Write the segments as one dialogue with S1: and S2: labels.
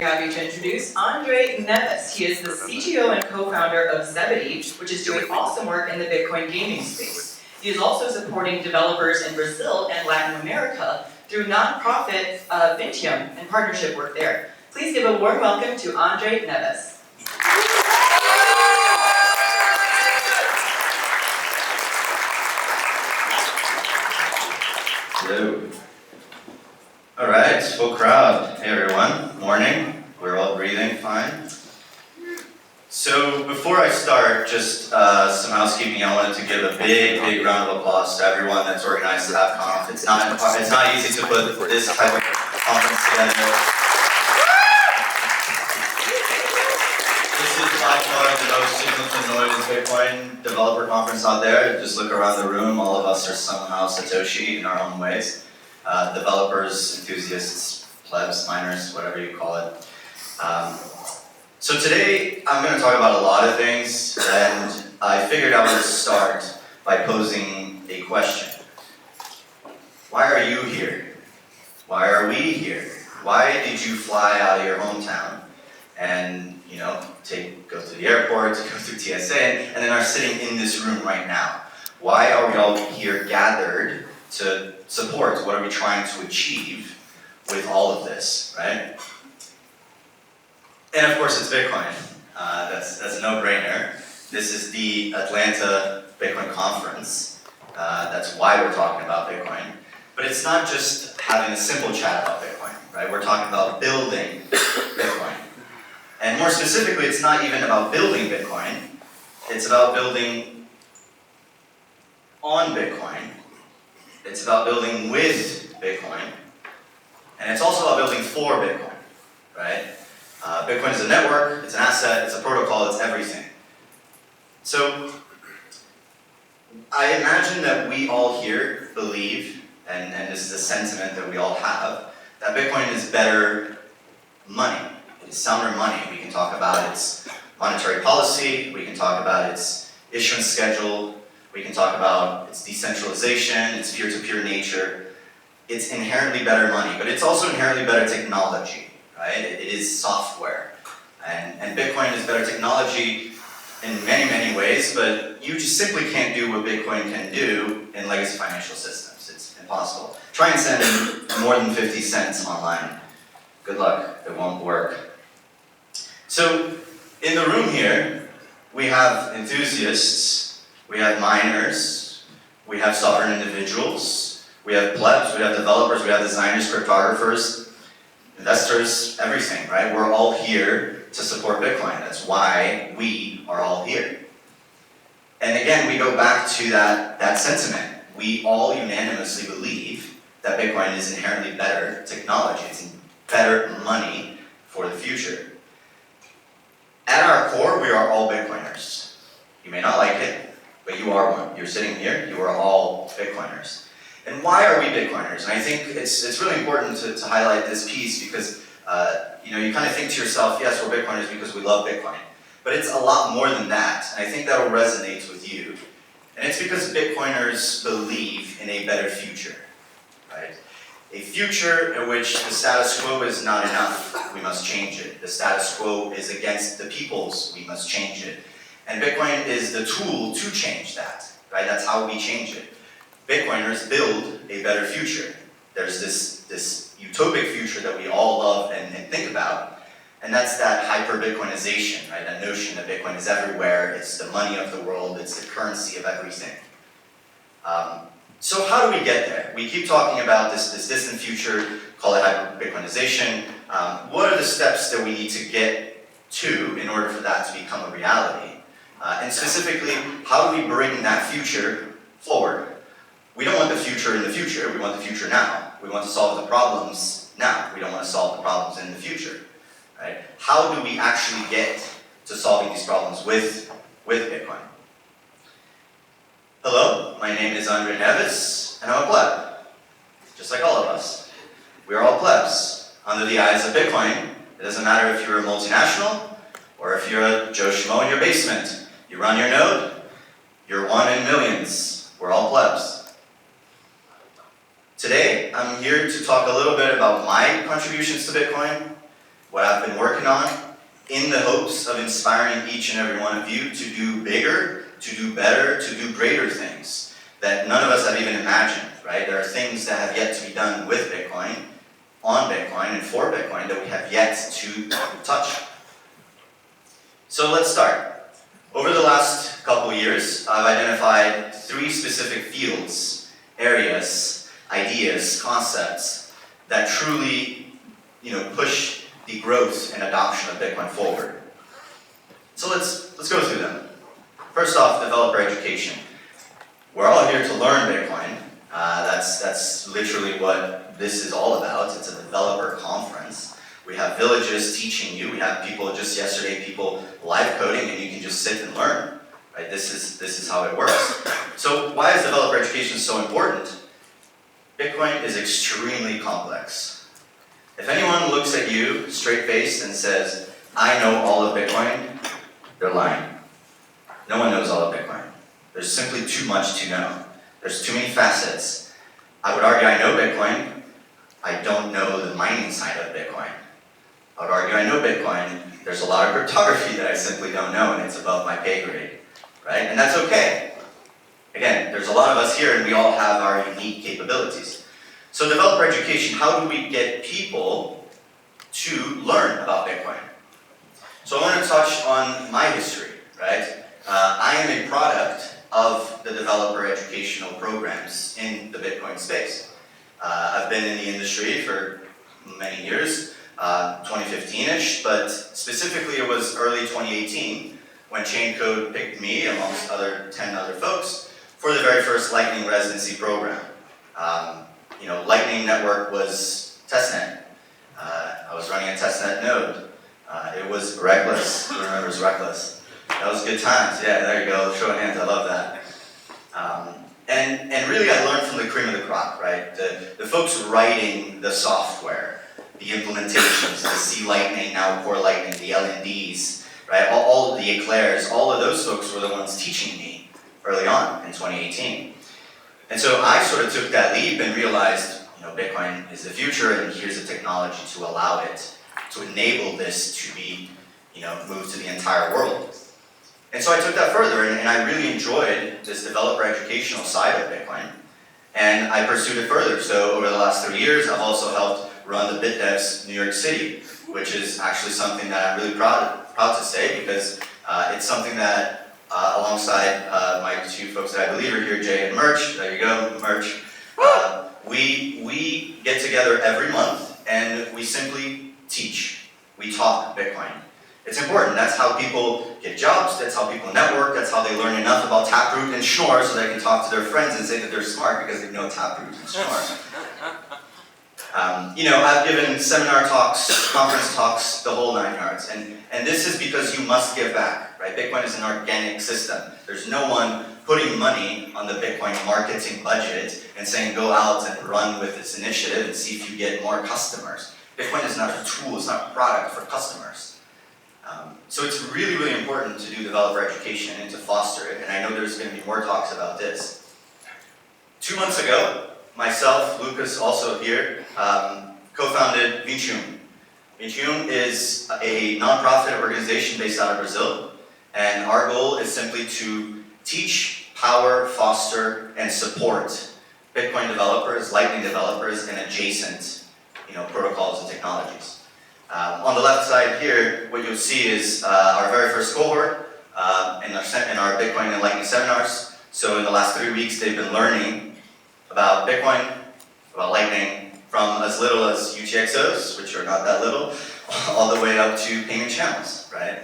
S1: Happy to introduce Andre Neves. He is the CTO and co-founder of Zebedee, which is doing awesome work in the Bitcoin gaming space. He is also supporting developers in Brazil and Latin America through nonprofit Vintium and partnership work there. Please give a warm welcome to Andre Neves.
S2: Hello. All right, full crowd. Hey everyone, morning. We're all breathing fine. So before I start, just some housekeeping. I wanted to give a big round of applause to everyone that's organized TABConf. It's not easy to put this type of conference together. This is by far the most signal to noise Bitcoin developer conference out there. Just look around the room. All of us are somehow Satoshi in our own ways. Developers, enthusiasts, plebs, miners, whatever you call it. So today I'm going to talk about a lot of things, and I figured I would start by posing a question. Why are you here? Why are we here? Why did you fly out of your hometown and go to the airport, go through TSA, and then are sitting in this room right now? Why are we all here gathered to support? What are we trying to achieve with all of this, right? And of course it's Bitcoin. That's a no-brainer. This is the Atlanta Bitcoin conference. That's why we're talking about Bitcoin. But it's not just having a simple chat about Bitcoin, right? We're talking about building Bitcoin. And more specifically, it's not even about building Bitcoin. It's about building on Bitcoin. It's about building with Bitcoin. And it's also about building for Bitcoin, right? Bitcoin is a network, it's an asset, it's a protocol, it's everything. So I imagine that we all here believe, and this is a sentiment that we all have, that Bitcoin is better money. It is sounder money. We can talk about its monetary policy, we can talk about its issuance schedule, we can talk about its decentralization, its peer-to-peer nature. It's inherently better money, but it's also inherently better technology, right? It is software. And Bitcoin is better technology in many ways, but you just simply can't do what Bitcoin can do in legacy financial systems. It's impossible. Try and send more than 50 cents online. Good luck, it won't work. So in the room here, we have enthusiasts, we have miners, we have sovereign individuals, we have plebs, we have developers, we have designers, cryptographers, investors, everything, right? We're all here to support Bitcoin. That's why we are all here. And again, we go back to that sentiment. We all unanimously believe that Bitcoin is inherently better technology. It's better money for the future. At our core, we are all Bitcoiners. You may not like it, but you are one. You're sitting here, you are all Bitcoiners. And why are we Bitcoiners? And I think it's really important to highlight this piece because you kind of think to yourself, yes, we're Bitcoiners because we love Bitcoin. But it's a lot more than that, and I think that will resonate with you. And it's because Bitcoiners believe in a better future, right? A future in which the status quo is not enough, we must change it. The status quo is against the peoples, we must change it. And Bitcoin is the tool to change that, right? That's how we change it. Bitcoiners build a better future. There's this utopic future that we all love and think about, and that's that hyper-Bitcoinization, right? That notion that Bitcoin is everywhere, it's the money of the world, it's the currency of everything. So how do we get there? We keep talking about this distant future, call it hyper-Bitcoinization. What are the steps that we need to get to in order for that to become a reality? And specifically, how do we bring that future forward? We don't want the future in the future, we want the future now. We want to solve the problems now. We don't want to solve the problems in the future. Right? How do we actually get to solving these problems with Bitcoin? Hello, my name is Andre Neves, and I'm a pleb. Just like all of us. We are all plebs. Under the eyes of Bitcoin, it doesn't matter if you're a multinational or if you're a Joe Schmo in your basement. You run your node, you're one in millions. We're all plebs. Today, I'm here to talk a little bit about my contributions to Bitcoin, what I've been working on in the hopes of inspiring each and every one of you to do bigger, to do better, to do greater things that none of us have even imagined, right? There are things that have yet to be done with Bitcoin, on Bitcoin, and for Bitcoin that we have yet to touch. So let's start. Over the last couple years, I've identified 3 specific fields, areas, ideas, concepts that truly, push the growth and adoption of Bitcoin forward. So let's go through them. First off, developer education. We're all here to learn Bitcoin. That's literally what this is all about. It's a developer conference. We have villages teaching you. We have people just yesterday, people live coding, and you can just sit and learn. Right? This is how it works. So why is developer education so important? Bitcoin is extremely complex. If anyone looks at you straight-faced and says, "I know all of Bitcoin," they're lying. No one knows all of Bitcoin. There's simply too much to know. There's too many facets. I would argue I know Bitcoin. I don't know the mining side of Bitcoin. I would argue I know Bitcoin. There's a lot of cryptography that I simply don't know, and it's above my pay grade, right? And that's okay. Again, there's a lot of us here, and we all have our unique capabilities. So developer education, how do we get people to learn about Bitcoin? So I want to touch on my history, right? I am a product of the developer educational programs in the Bitcoin space. I've been in the industry for many years, 2015-ish, but specifically it was early 2018 when Chain Code picked me, amongst 10 other folks, for the very first Lightning residency program. Lightning Network was testnet. I was running a testnet node. It was Reckless. Who remembers Reckless? That was good times. Yeah, there you go. Show of hands. I love that. And really, I learned from the cream of the crop, right? The folks writing the software, the implementations, the C Lightning, now Core Lightning, the LNDs, right? All of the eclairs, all of those folks were the ones teaching me early on in 2018. And so I sort of took that leap and realized, Bitcoin is the future, and here's the technology to allow it, to enable this to be, moved to the entire world. And so I took that further, and I really enjoyed this developer educational side of Bitcoin, and I pursued it further. So over the last 3 years, I've also helped run the BitDevs New York City, which is actually something that I'm really proud to say, because it's something that, alongside my 2 folks that I believe are here, Jay and Merch, there you go, Merch, we get together every month, and we simply teach. We talk Bitcoin. It's important. That's how people get jobs, that's how people network, that's how they learn enough about Taproot and Schnorr so they can talk to their friends and say that they're smart because they know Taproot and Schnorr. I've given seminar talks, conference talks, the whole 9 yards, and this is because you must give back, right? Bitcoin is an organic system. There's no one putting money on the Bitcoin marketing budget and saying go out and run with this initiative and see if you get more customers. Bitcoin is not a tool, it's not a product for customers. So it's really, really important to do developer education and to foster it, and I know there's going to be more talks about this. 2 months ago, myself, Lucas, also here, co-founded Vincium. Vincium is a nonprofit organization based out of Brazil, and our goal is simply to teach, power, foster, and support Bitcoin developers, Lightning developers, and adjacent protocols and technologies. On the left side here, what you'll see is our very first cohort in our Bitcoin and Lightning seminars. So in the last 3 weeks, they've been learning about Bitcoin, about Lightning, from as little as UTXOs, which are not that little, all the way up to payment channels, right?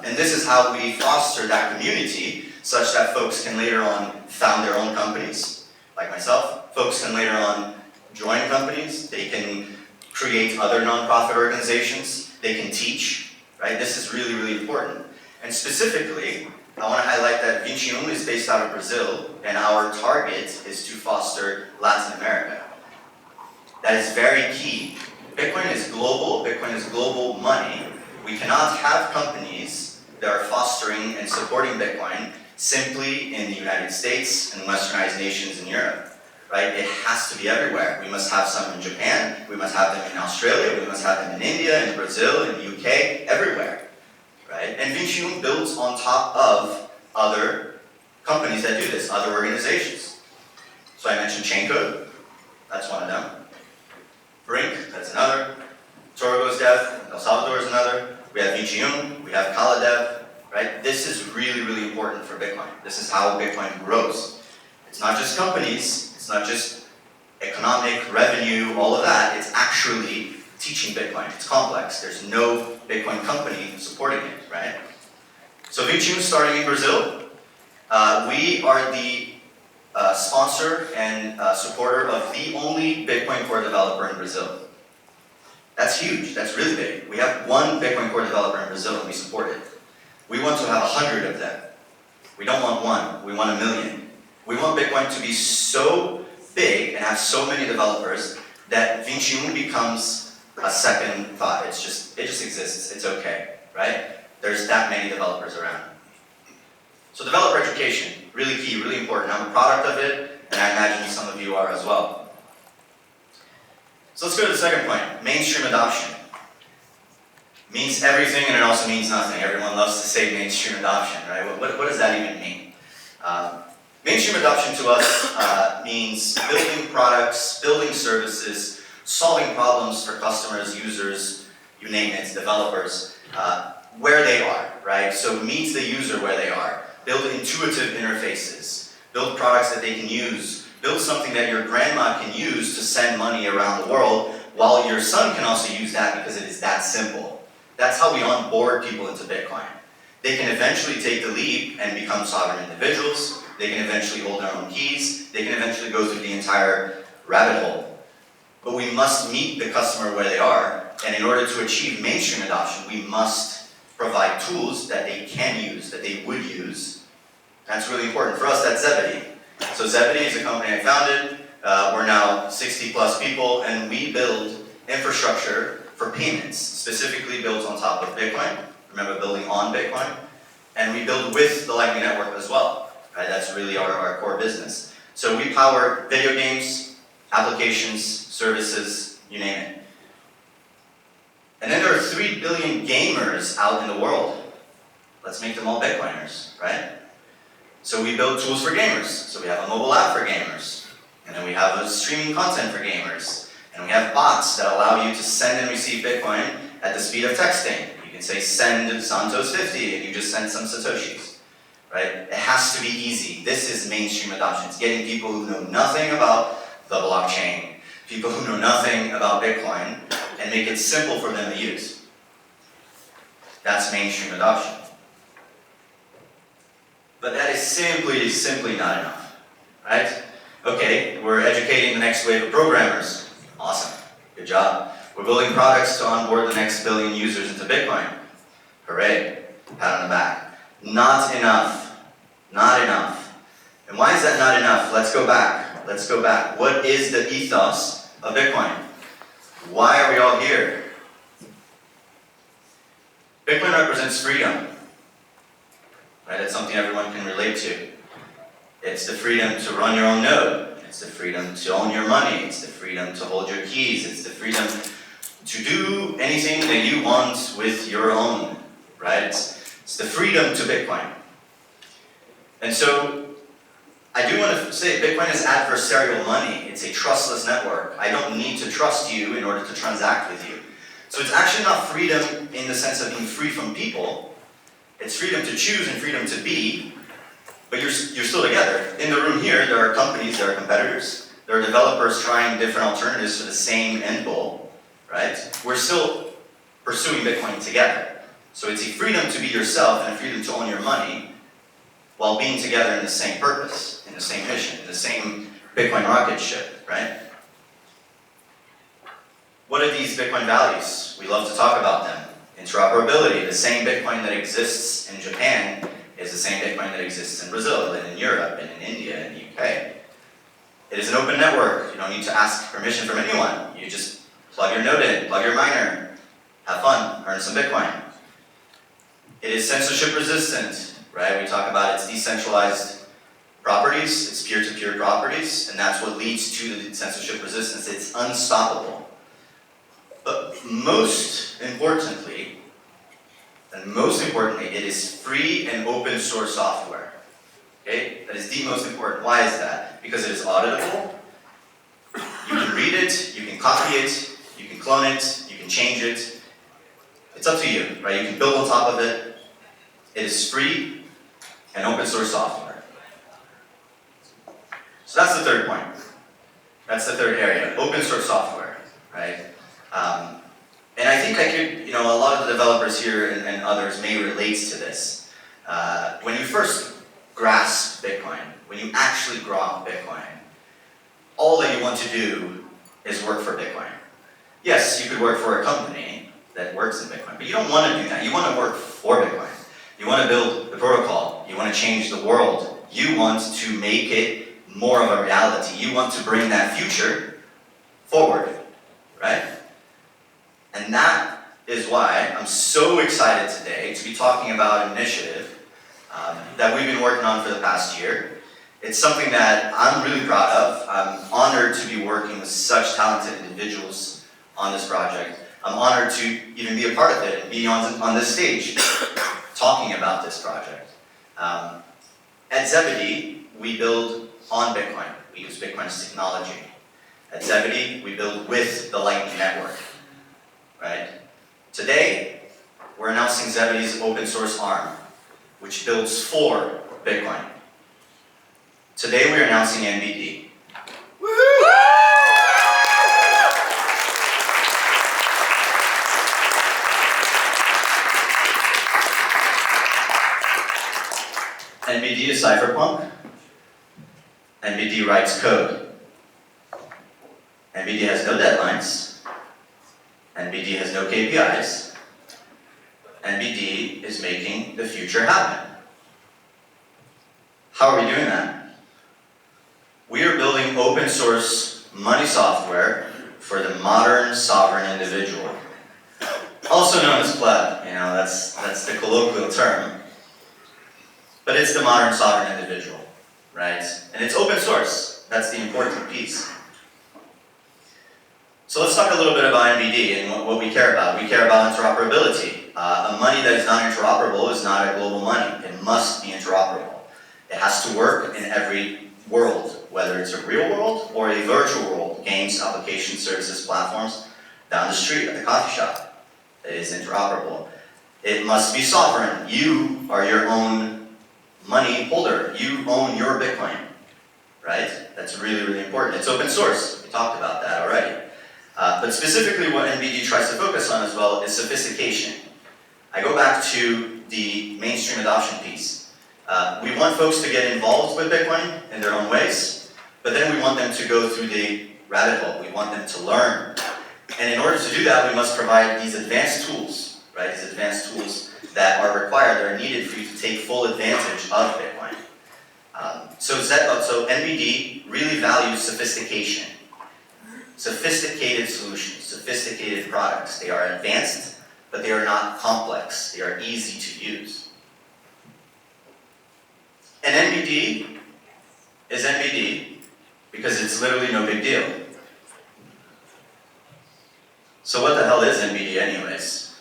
S2: And this is how we foster that community such that folks can later on found their own companies, like myself. Folks can later on join companies. They can create other nonprofit organizations. They can teach, right? This is really, really important. And specifically, I want to highlight that Vincium is based out of Brazil, and our target is to foster Latin America. That is very key. Bitcoin is global money. We cannot have companies that are fostering and supporting Bitcoin simply in the United States and westernized nations in Europe. right? It has to be everywhere. We must have some in Japan, we must have them in Australia, we must have them in India, in Brazil, in the UK, everywhere, right? And Vincium builds on top of other companies that do this, other organizations. So I mentioned Chaincode, that's one of them. Brink, that's another. Torgo's Dev, El Salvador is another. We have Vincium, we have Kaladev, right? This is really, really important for Bitcoin. This is how Bitcoin grows. It's not just companies, it's not just economic, revenue, all of that. It's actually teaching Bitcoin. It's complex. There's no Bitcoin company supporting it, right? So Vincium starting in Brazil. We are the sponsor and supporter of the only Bitcoin Core developer in Brazil. That's huge, that's really big. We have one Bitcoin Core developer in Brazil and we support it. We want to have 100 of them. We don't want one, we want 1 million. We want Bitcoin to be so big and have so many developers that Vincium becomes a second thought. It just exists, it's okay, right? There's that many developers around. So developer education, really key, really important. I'm a product of it, and I imagine some of you are as well. So let's go to the second point, mainstream adoption. Means everything and it also means nothing. Everyone loves to say mainstream adoption, right? What does that even mean? Mainstream adoption to us means building products, building services, solving problems for customers, users, you name it, developers, where they are, right? So meet the user where they are. Build intuitive interfaces. Build products that they can use. Build something that your grandma can use to send money around the world, while your son can also use that because it is that simple. That's how we onboard people into Bitcoin. They can eventually take the leap and become sovereign individuals. They can eventually hold their own keys. They can eventually go through the entire rabbit hole. But we must meet the customer where they are, and in order to achieve mainstream adoption, we must provide tools that they can use, that they would use. That's really important. For us, that's Zebedee. So Zebedee is a company I founded. We're now 60 plus people, and we build infrastructure for payments, specifically built on top of Bitcoin. Remember, building on Bitcoin. And we build with the Lightning Network as well. Right? That's really our core business. So we power video games, applications, services, you name it. And then there are 3 billion gamers out in the world. Let's make them all Bitcoiners, right? So we build tools for gamers. So we have a mobile app for gamers. And then we have a streaming content for gamers. And we have bots that allow you to send and receive Bitcoin at the speed of texting. You can say send Santos 50 and you just send some Satoshis, right? It has to be easy. This is mainstream adoption. It's getting people who know nothing about the blockchain, people who know nothing about Bitcoin, and make it simple for them to use. That's mainstream adoption. But that is simply not enough, right? Okay, we're educating the next wave of programmers. Awesome, good job. We're building products to onboard the next billion users into Bitcoin. Hooray, pat on the back. Not enough, not enough. And why is that not enough? Let's go back. What is the ethos of Bitcoin? Why are we all here? Bitcoin represents freedom. Right? That's something everyone can relate to. It's the freedom to run your own node. It's the freedom to own your money. It's the freedom to hold your keys. It's the freedom to do anything that you want with your own, right? It's the freedom to Bitcoin. And so, I do want to say Bitcoin is adversarial money. It's a trustless network. I don't need to trust you in order to transact with you. So it's actually not freedom in the sense of being free from people. It's freedom to choose and freedom to be, but you're still together. In the room here, there are companies, there are competitors, there are developers trying different alternatives for the same end goal, right? We're still pursuing Bitcoin together. So it's a freedom to be yourself and a freedom to own your money while being together in the same purpose, in the same mission, in the same Bitcoin rocket ship, right? What are these Bitcoin values? We love to talk about them. Interoperability, the same Bitcoin that exists in Japan is the same Bitcoin that exists in Brazil, and in Europe, and in India, and the UK. It is an open network. You don't need to ask permission from anyone. You just plug your node in, plug your miner, have fun, earn some Bitcoin. It is censorship resistant, right? We talk about its decentralized properties, it's peer-to-peer properties, and that's what leads to the censorship resistance. It's unstoppable. But most importantly, it is free and open source software. Okay? That is the most important. Why is that? Because it is auditable. You can read it, you can copy it, you can clone it, you can change it. It's up to you, right? You can build on top of it. It is free and open source software. So that's the third point. That's the third area, open source software, right? And I think a lot of the developers here and others may relate to this. When you first grasp Bitcoin, when you actually grok Bitcoin, all that you want to do is work for Bitcoin. Yes, you could work for a company that works in Bitcoin, but you don't want to do that. You want to work for Bitcoin. You want to build the protocol. You want to change the world. You want to make it more of a reality. You want to bring that future forward, right? And that is why I'm so excited today to be talking about an initiative that we've been working on for the past year. It's something that I'm really proud of. I'm honored to be working with such talented individuals on this project. I'm honored to even be a part of it and be on this stage talking about this project. At Zebedee, we build on Bitcoin. We use Bitcoin's technology. At Zebedee, we build with the Lightning Network. Right? Today, we're announcing Zebedee's open source arm, which builds for Bitcoin. Today, we're announcing NBD. NBD is cypherpunk. NBD writes code. NBD has no deadlines. NBD has no KPIs. NBD is making the future happen. How are we doing that? We are building open source money software for the modern sovereign individual. Also known as pleb, that's the colloquial term. But it's the modern sovereign individual, right? And it's open source. That's the important piece. So let's talk a little bit about NBD and what we care about. We care about interoperability. A money that is not interoperable is not a global money. It must be interoperable. It has to work in every world, whether it's a real world or a virtual world. Games, applications, services, platforms, down the street at the coffee shop. It is interoperable. It must be sovereign. You are your own money holder. You own your Bitcoin, right? That's really, really important. It's open source. We talked about that already. But specifically what NBD tries to focus on as well is sophistication. I go back to the mainstream adoption piece. We want folks to get involved with Bitcoin in their own ways, but then we want them to go through the rabbit hole. We want them to learn. And in order to do that, we must provide these advanced tools, right? These advanced tools that are required, that are needed for you to take full advantage of Bitcoin. So NBD really values sophistication. Sophisticated solutions, sophisticated products. They are advanced, but they are not complex. They are easy to use. And NBD is NBD because it's literally no big deal. So what the hell is NBD anyways?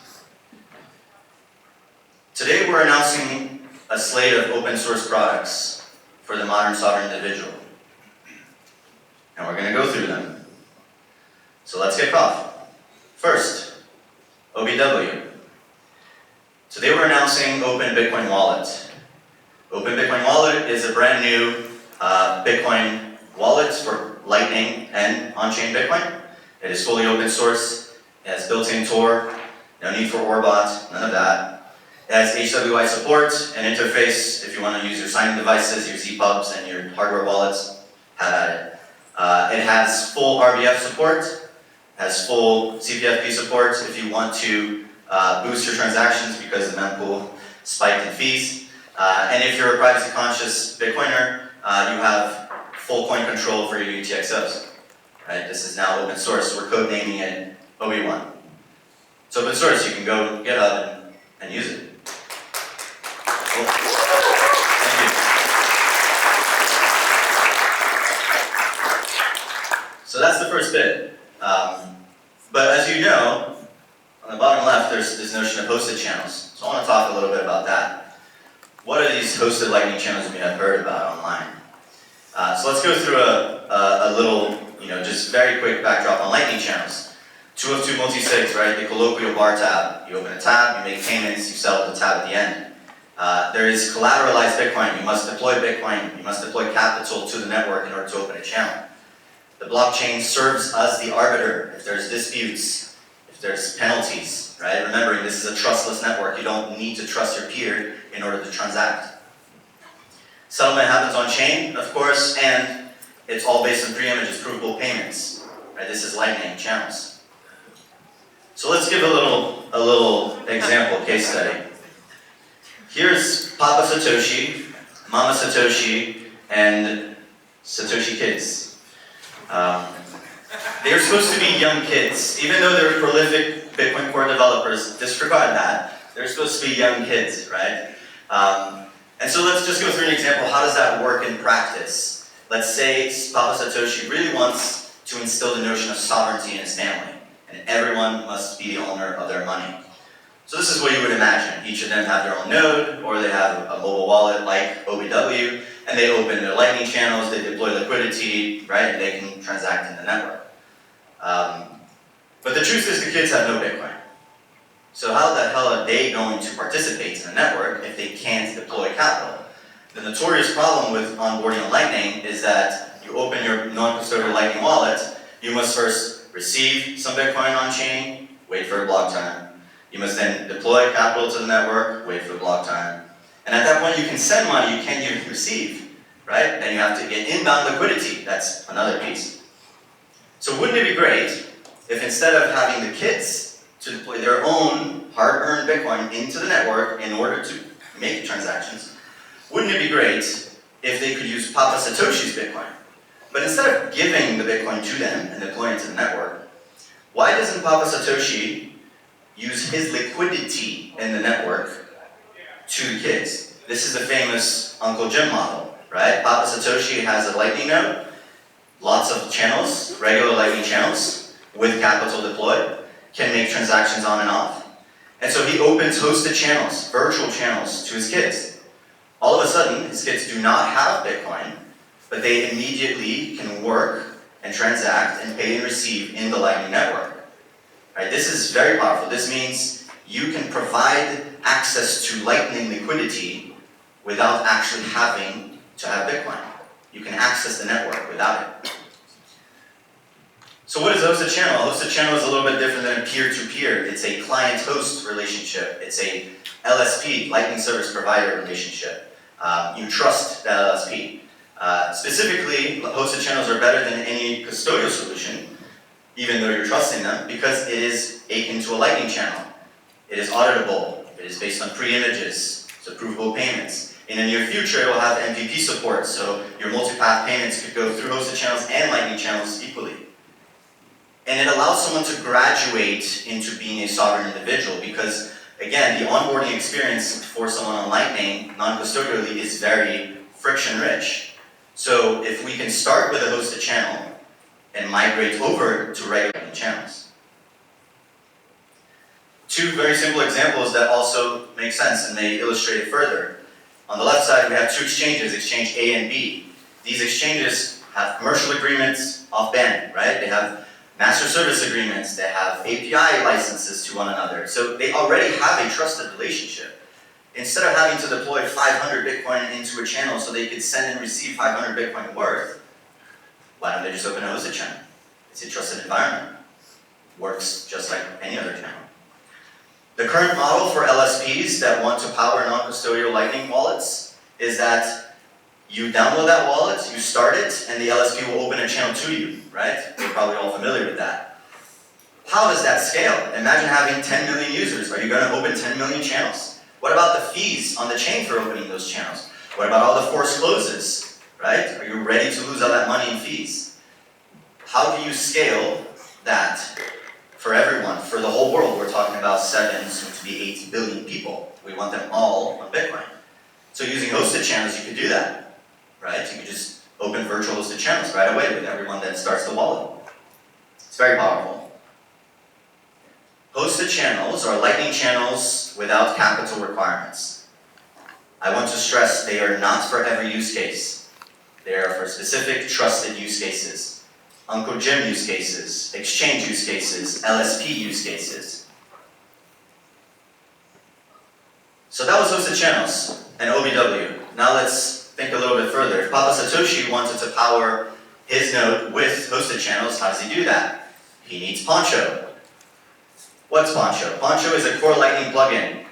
S2: Today we're announcing a slate of open source products for the modern sovereign individual. And we're going to go through them. So let's kick off. First, OBW. Today we're announcing Open Bitcoin Wallet. Open Bitcoin Wallet is a brand new Bitcoin wallet for Lightning and on-chain Bitcoin. It is fully open source. It has built-in Tor, no need for Orbot, none of that. It has HWI support, an interface if you want to use your signing devices, your ZPubs, and your hardware wallets, have at it. It has full RBF support. Has full CPFP support if you want to boost your transactions because the mempool spiked in fees. And if you're a privacy-conscious Bitcoiner, you have full coin control for your UTXOs. Right? This is now open source. We're codenaming it OB1. It's open source. You can go GitHub and use it. Cool. Thank you. hosted channels. So I want to talk a little bit about that. What are these hosted Lightning channels we have heard about online? So let's go through a little, just very quick backdrop on Lightning channels. 2 of 2 multi-sigs, right? The colloquial bar tab. You open a tab, you make payments, you sell the tab at the end. There is collateralized Bitcoin. You must deploy Bitcoin. You must deploy capital to the network in order to open a channel. The blockchain serves as the arbiter if there's disputes, if there's penalties, right? Remembering this is a trustless network. You don't need to trust your peer in order to transact. Settlement happens on chain, of course, and it's all based on 3 images, provable payments. Right? This is Lightning channels. So let's give a little example, case study. Here's Papa Satoshi, Mama Satoshi, and Satoshi kids. They're supposed to be young kids. Even though they're prolific Bitcoin Core developers, disregard that. They're supposed to be young kids, right? And so let's just go through an example. How does that work in practice? Let's say Papa Satoshi really wants to instill the notion of sovereignty in his family, and everyone must be the owner of their money. So this is what you would imagine. Each of them have their own node, or they have a mobile wallet like OBW, and they open their Lightning channels, they deploy liquidity, right, and they can transact in the network. But the truth is the kids have no Bitcoin. So how the hell are they going to participate in the network if they can't deploy capital? The notorious problem with onboarding on Lightning is that you open your non-custodial Lightning wallet, you must first receive some Bitcoin on chain, wait for a block time. You must then deploy capital to the network, wait for the block time. And at that point you can send money, you can't even receive, right? Then you have to get inbound liquidity, that's another piece. So wouldn't it be great if instead of having the kids to deploy their own hard-earned Bitcoin into the network in order to make transactions, wouldn't it be great if they could use Papa Satoshi's Bitcoin? But instead of giving the Bitcoin to them and deploying it to the network, why doesn't Papa Satoshi use his liquidity in the network to the kids? This is the famous Uncle Jim model, right? Papa Satoshi has a Lightning node, lots of channels, regular Lightning channels, with capital deployed, can make transactions on and off. And so he opens hosted channels, virtual channels, to his kids. All of a sudden, his kids do not have Bitcoin, but they immediately can work and transact and pay and receive in the Lightning network. Right? This is very powerful. This means you can provide access to Lightning liquidity without actually having to have Bitcoin. You can access the network without it. So what is a hosted channel? A hosted channel is a little bit different than a peer-to-peer. It's a client-host relationship. It's a LSP, Lightning Service Provider relationship. You trust that LSP. Specifically, hosted channels are better than any custodial solution, even though you're trusting them, because it is akin to a Lightning channel. It is auditable. It is based on pre-images, so provable payments. In the near future, it will have MVP support, so your multipath payments could go through hosted channels and Lightning channels equally. And it allows someone to graduate into being a sovereign individual because, again, the onboarding experience for someone on Lightning, non-custodially, is very friction-rich. So if we can start with a hosted channel and migrate over to regular channels. 2 very simple examples that also make sense and they illustrate it further. On the left side, we have 2 exchanges, exchange A and B. These exchanges have commercial agreements off-band, right? They have master service agreements, they have API licenses to one another. So they already have a trusted relationship. Instead of having to deploy 500 Bitcoin into a channel so they could send and receive 500 Bitcoin worth, why don't they just open a hosted channel? It's a trusted environment. Works just like any other channel. The current model for LSPs that want to power non-custodial Lightning wallets is that you download that wallet, you start it, and the LSP will open a channel to you, right? You're probably all familiar with that. How does that scale? Imagine having 10 million users. Are you going to open 10 million channels? What about the fees on the chain for opening those channels? What about all the forced closes, right? Are you ready to lose all that money in fees? How do you scale that for everyone, for the whole world? We're talking about 7, soon to be 8 billion people. We want them all on Bitcoin. So using hosted channels, you could do that. Right? You can just open virtual hosted channels right away with everyone that starts the wallet. It's very powerful. Hosted channels are Lightning channels without capital requirements. I want to stress they are not for every use case. They are for specific trusted use cases. Uncle Jim use cases, exchange use cases, LSP use cases. So that was hosted channels and OBW. Now let's think a little bit further. If Papa Satoshi wanted to power his node with hosted channels, how does he do that? He needs Poncho. What's Poncho? Poncho is a Core Lightning plugin.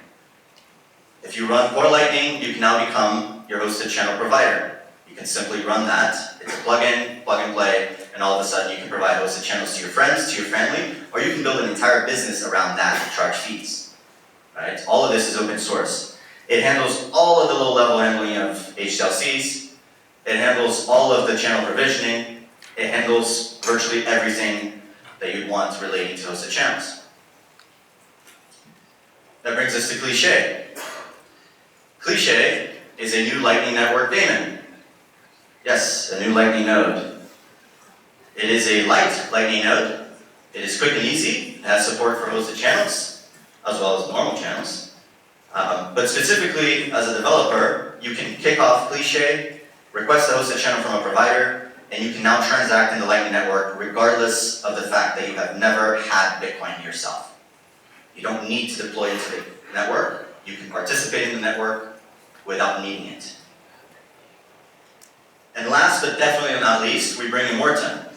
S2: If you run Core Lightning, you can now become your hosted channel provider. You can simply run that. It's a plugin, plug and play, and all of a sudden you can provide hosted channels to your friends, to your family, or you can build an entire business around that and charge fees. Right? All of this is open source. It handles all of the low-level handling of HTLCs. It handles all of the channel provisioning. It handles virtually everything that you'd want relating to hosted channels. That brings us to Cliche. Cliche is a new Lightning Network daemon. Yes, a new Lightning node. It is a light Lightning node. It is quick and easy. It has support for hosted channels, as well as normal channels. But specifically, as a developer, you can kick off Cliche, request a hosted channel from a provider, and you can now transact in the Lightning Network regardless of the fact that you have never had Bitcoin yourself. You don't need to deploy into the network. You can participate in the network without needing it. And last but definitely not least, we bring Immortan.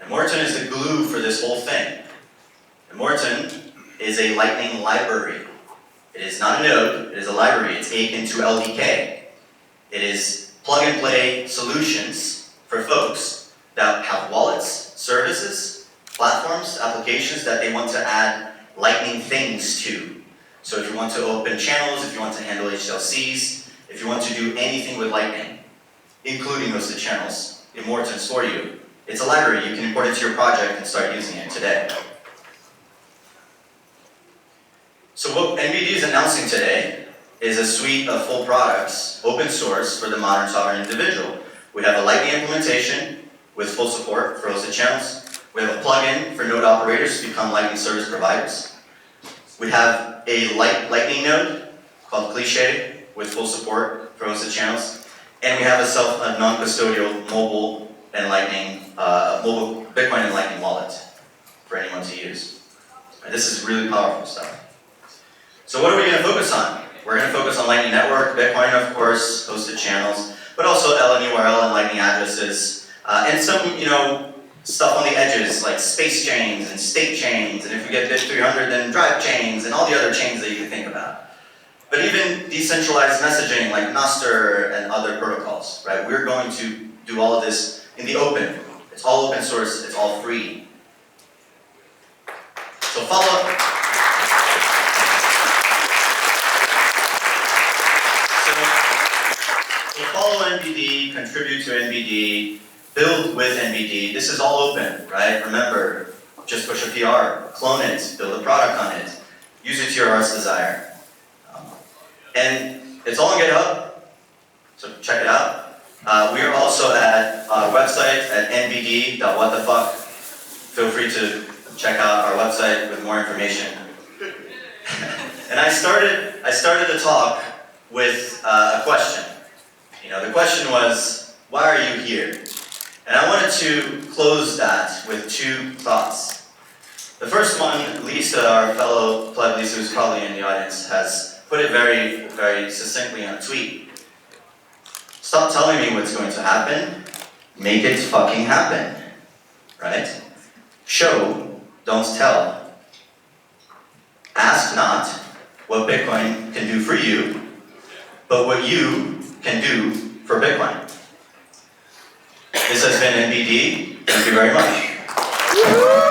S2: Immortan is the glue for this whole thing. Immortan is a Lightning library. It is not a node, it is a library. It's akin to LDK. It is plug-and-play solutions for folks that have wallets, services, platforms, applications that they want to add Lightning things to. So if you want to open channels, if you want to handle HLCs, if you want to do anything with Lightning, including hosted channels, Immortan's for you. It's a library. You can import it to your project and start using it today. So what NBD is announcing today is a suite of full products, open source for the modern sovereign individual. We have a Lightning implementation with full support for hosted channels. We have a plugin for node operators to become Lightning service providers. We have a Lightning node called Cliche with full support for hosted channels. And we have a non-custodial mobile and Lightning, mobile Bitcoin and Lightning wallet for anyone to use. And this is really powerful stuff. So what are we going to focus on? We're going to focus on Lightning Network, Bitcoin, of course, hosted channels, but also LNURL and Lightning addresses, and some, stuff on the edges like space chains and state chains, and if you get bit 300, then drive chains and all the other chains that you can think about. But even decentralized messaging like Nostr and other protocols, right? We're going to do all of this in the open. It's all open source, it's all free. So follow NBD, contribute to NBD, build with NBD. This is all open, right? Remember, just push a PR, clone it, build a product on it, use it to your heart's desire. And it's all on GitHub, so check it out. We are also at our website at nbd.whatthefuck. Feel free to check out our website with more information. And I started the talk with a question. The question was, why are you here? And I wanted to close that with two thoughts. The first one, Lisa, our fellow pleb Lisa, who's probably in the audience, has put it very, very succinctly on a tweet. Stop telling me what's going to happen. Make it fucking happen. Right? Show, don't tell. Ask not what Bitcoin can do for you, but what you can do for Bitcoin. This has been NBD. Thank you very much.